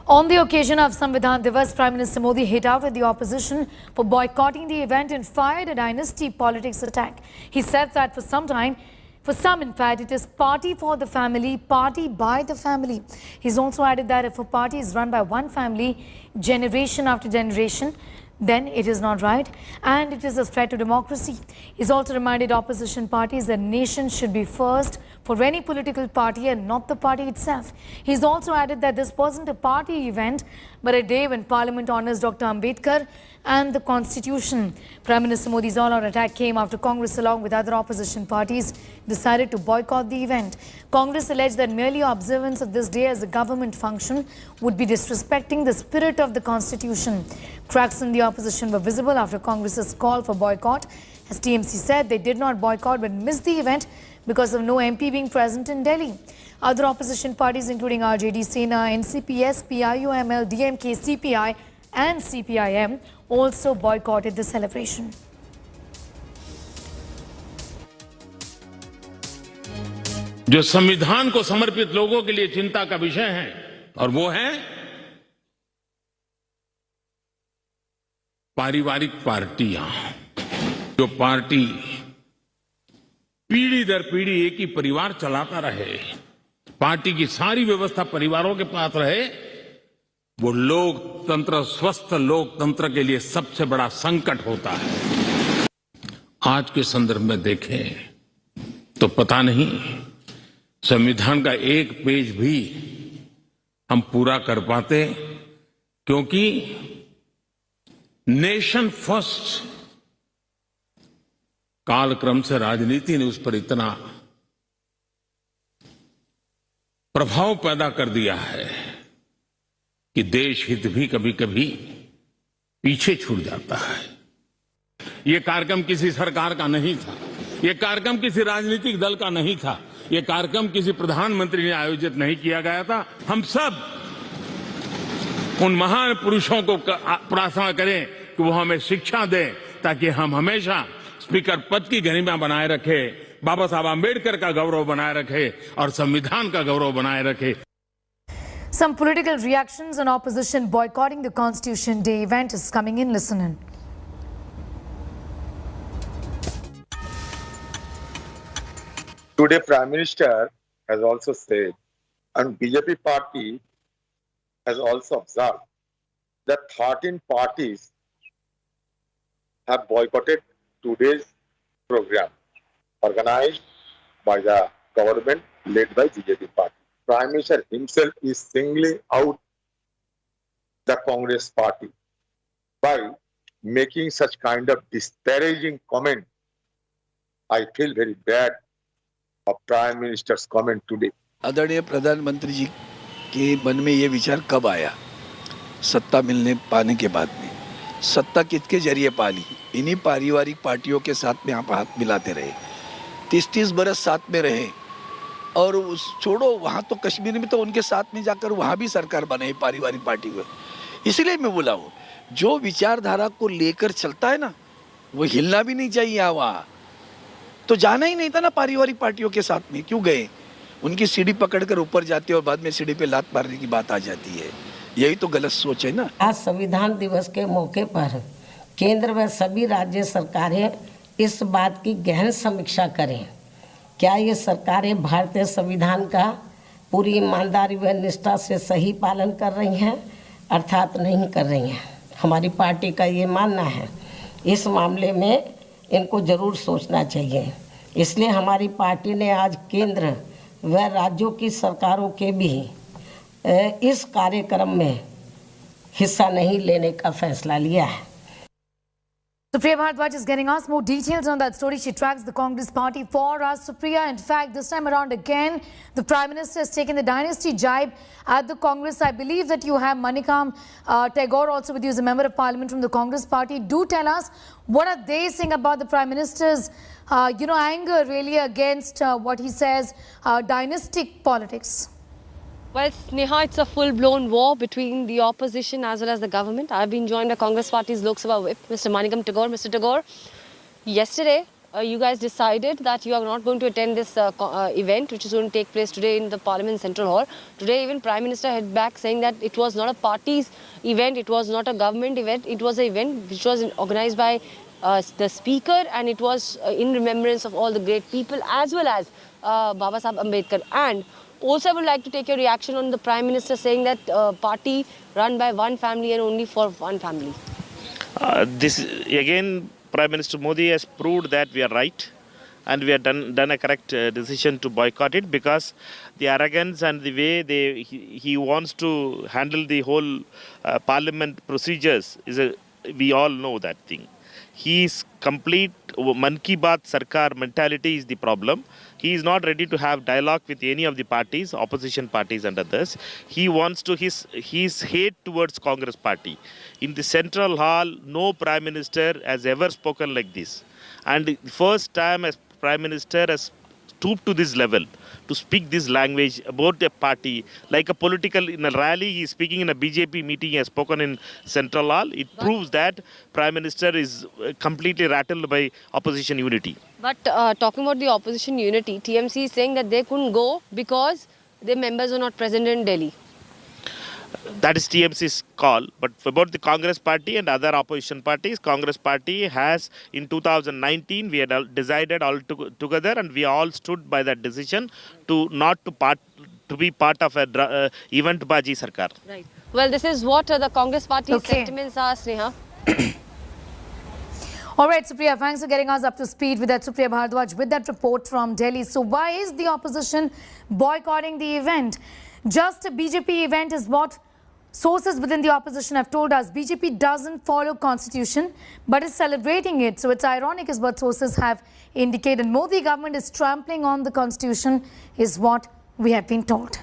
On the occasion of Samvidhan Divas, Prime Minister Modi hit out at the opposition for boycotting the event and fired a dynasty politics attack. He said that for some in fact, it is party for the family, party by the family. He's also added that if a party is run by one family, generation after generation, then it is not right and it is a threat to democracy. He's also reminded opposition parties that nation should be first for any political party and not the party itself. He's also added that this wasn't a party event but a day when Parliament honors Dr. Ambedkar and the Constitution. Prime Minister Modi's all-out attack came after Congress along with other opposition parties decided to boycott the event. Congress alleged that merely observance of this day as a government function would be disrespecting the spirit of the Constitution. Cracks in the opposition were visible after Congress's call for boycott. As TMC said, they did not boycott but missed the event because of no MP being present in Delhi. Other opposition parties including RJD, Sena, NCPS, PIUML, DMK, CPI and CPIM also boycotted the celebration. जो संविधान को समर्पित लोगों के लिए चिंता का विषय है और वो है पारिवारिक पार्टियां। जो पार्टी पीढ़ी दर पीढ़ी एक ही परिवार चलाता रहे, पार्टी की सारी व्यवस्था परिवारों के पास रहे, वो लोकतंत्र, स्वस्थ लोकतंत्र के लिए सबसे बड़ा संकट होता है। आज के संदर्भ में देखें तो पता नहीं संविधान का एक पेज भी हम पूरा कर पाते, क्योंकि नेशन फर्स्ट कालक्रम से राजनीति ने उस पर इतना प्रभाव पैदा कर दिया है कि देश हित भी कभी कभी पीछे छूट जाता है। ये कार्यक्रम किसी सरकार का नहीं था, ये कार्यक्रम किसी राजनीतिक दल का नहीं था, ये कार्यक्रम किसी प्रधानमंत्री ने आयोजित नहीं किया गया था। हम सब उन महान पुरुषों को प्रार्थना करें कि वो हमें शिक्षा दें ताकि हम हमेशा स्पीकर पद की गरिमा बनाए रखें, बाबा साहब आंबेडकर का गौरव बनाए रखें और संविधान का गौरव बनाए रखें। Some political reactions on opposition boycotting the Constitution Day event is coming in. Listen in. Today, Prime Minister has also said, and BJP party has also observed, that 13 parties have boycotted today's program organized by the government led by BJP party. Prime Minister himself is singling out the Congress party by making such kind of disparaging comment. I feel very bad of Prime Minister's comment today. आदरणीय प्रधानमंत्री जी के मन में ये विचार कब आया? सत्ता पाने के बाद में। सत्ता किसके जरिए पाली? इन्हीं पारिवारिक पार्टियों के साथ में आप हाथ मिलाते रहे, 30-30 बरस साथ में रहे और उस छोड़ो, वहाँ तो कश्मीर में तो उनके साथ में जाकर वहाँ भी सरकार बनाई पारिवारिक पार्टी को। इसलिए मैं बोला हूँ, जो विचारधारा को लेकर चलता है ना, वो हिलना भी नहीं चाहिए। वहाँ तो जाना ही नहीं था ना पारिवारिक पार्टियों के साथ में, क्यों गए? उनकी सीढ़ी पकड़कर ऊपर जाते और बाद में सीढ़ी पे लात मारने की बात आ जाती है। यही तो गलत सोच है ना। आज संविधान दिवस के मौके पर केंद्र व सभी राज्य सरकारें इस बात की गहन समीक्षा करें, क्या ये सरकारें भारतीय संविधान का पूरी ईमानदारी व निष्ठा से सही पालन कर रही हैं अर्थात नहीं कर रही हैं। हमारी पार्टी का ये मानना है, इस मामले में इनको जरूर सोचना चाहिए। इसलिए हमारी पार्टी ने आज केंद्र व राज्यों की सरकारों के भी इस कार्यक्रम में हिस्सा नहीं लेने का फैसला लिया है। Supriya Bharadwaj is getting us more details on that story. She tracks the Congress party for us. Supriya, in fact, this time around again, the Prime Minister has taken the dynasty jibe at the Congress. I believe that you have Manikam Tagore also with you as a member of Parliament from the Congress party. Do tell us, what are they saying about the Prime Minister's, anger really against what he says, dynastic politics? Well, Sneha, it's a full-blown war between the opposition as well as the government. I've been joined by Congress Party's Lok Sabha Whip, Mr. Manikam Tagore. Mr. Tagore, yesterday, you guys decided that you are not going to attend this event, which is going to take place today in the Parliament Central Hall. Today, even Prime Minister head back saying that it was not a party's event, it was not a government event, it was an event which was organized by the Speaker, and it was in remembrance of all the great people as well as Baba Saheb Ambedkar. And also, I would like to take your reaction on the Prime Minister saying that party run by one family and only for one family. This again, Prime Minister Modi has proved that we are right, and we have done a correct decision to boycott it, because the arrogance and the way he wants to handle the whole parliament procedures we all know that thing. His complete Man Ki Baat Sarkar mentality is the problem. He is not ready to have dialogue with any of the parties, opposition parties and others. He wants to, his hate towards Congress party. In the Central Hall, no Prime Minister has ever spoken like this. And the first time as Prime Minister has stooped to this level, to speak this language about a party, like a political, in a rally, he is speaking in a BJP meeting, he has spoken in Central Hall. It proves that Prime Minister is completely rattled by opposition unity. But talking about the opposition unity, TMC is saying that they couldn't go because their members are not present in Delhi. That is TMC's call. But about the Congress party and other opposition parties, Congress party has, in 2019, we had decided all together, and we all stood by that decision to be part of a event Baji Sarkar. Right. Well, this is what the Congress party's sentiments are, Sneha. All right, Supriya, thanks for getting us up to speed with that. Supriya Bhardwaj with that report from Delhi. So why is the opposition boycotting the event? Just a BJP event is what sources within the opposition have told us. BJP doesn't follow constitution, but is celebrating it. So it's ironic is what sources have indicated. Modi government is trampling on the constitution is what we have been told.